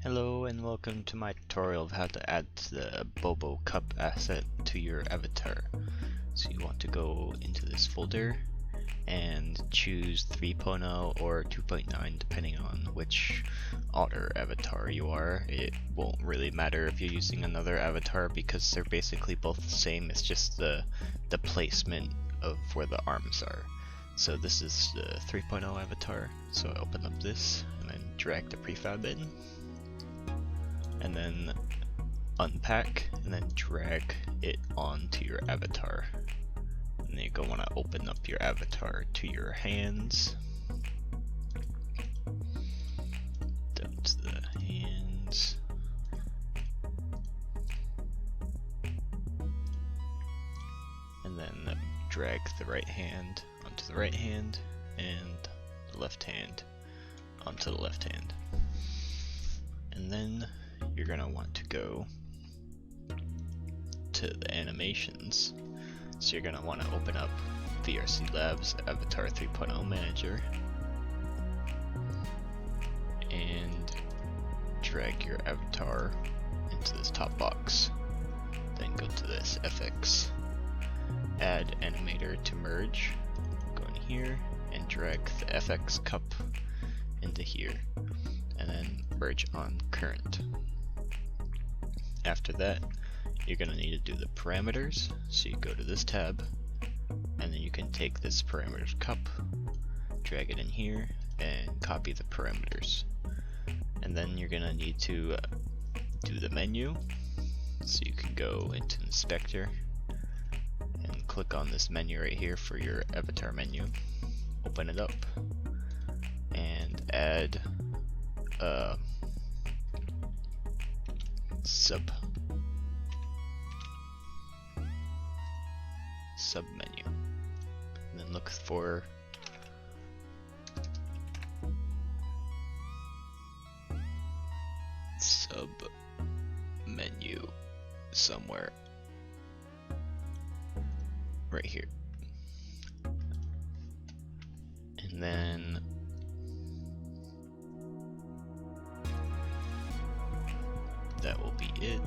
Hello and welcome to my tutorial of how to add the Bobo cup asset to your avatar. So you want to go into this folder and choose 3.0 or 2.9 depending on which otter avatar you are. It won't really matter if you're using another avatar because they're basically both the same. It's just the placement of where the arms are. So this is the 3.0 avatar. So I open up this and then drag the prefab in. And then unpack and then drag it onto your avatar. And then you're going to want to open up your avatar to your hands. Down to the hands. And then drag the right hand onto the right hand and the left hand onto the left hand. And then you're going to want to go to the animations. So you're going to want to open up VRC Labs Avatar 3.0 Manager and drag your avatar into this top box. Then go to this FX, add animator to merge. Go in here and drag the FX cup into here and then merge on current. After that, you're going to need to do the parameters, so you go to this tab, and then you can take this parameters cup, drag it in here, and copy the parameters. And then you're going to need to do the menu, so you can go into Inspector, and click on this menu right here for your avatar menu, open it up, and add a sub menu, and then look for sub menu somewhere right here, and then that will be it.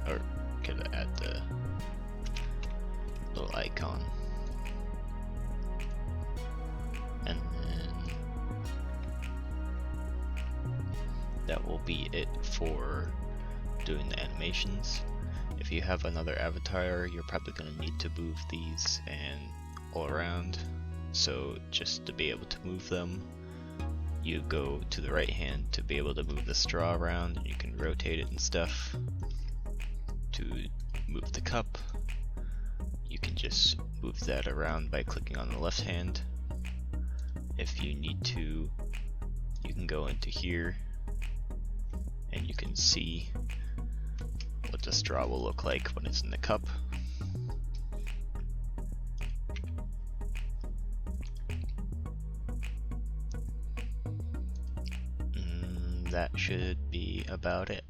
Or could I add the little icon, and then that will be it for doing the animations. If you have another avatar, you're probably going to need to move these and all around. So just to be able to move them, you go to the right hand to be able to move the straw around, and you can rotate it and stuff. To move the cup, you can just move that around by clicking on the left hand. If you need to, you can go into here and you can see what the straw will look like when it's in the cup. That should be about it.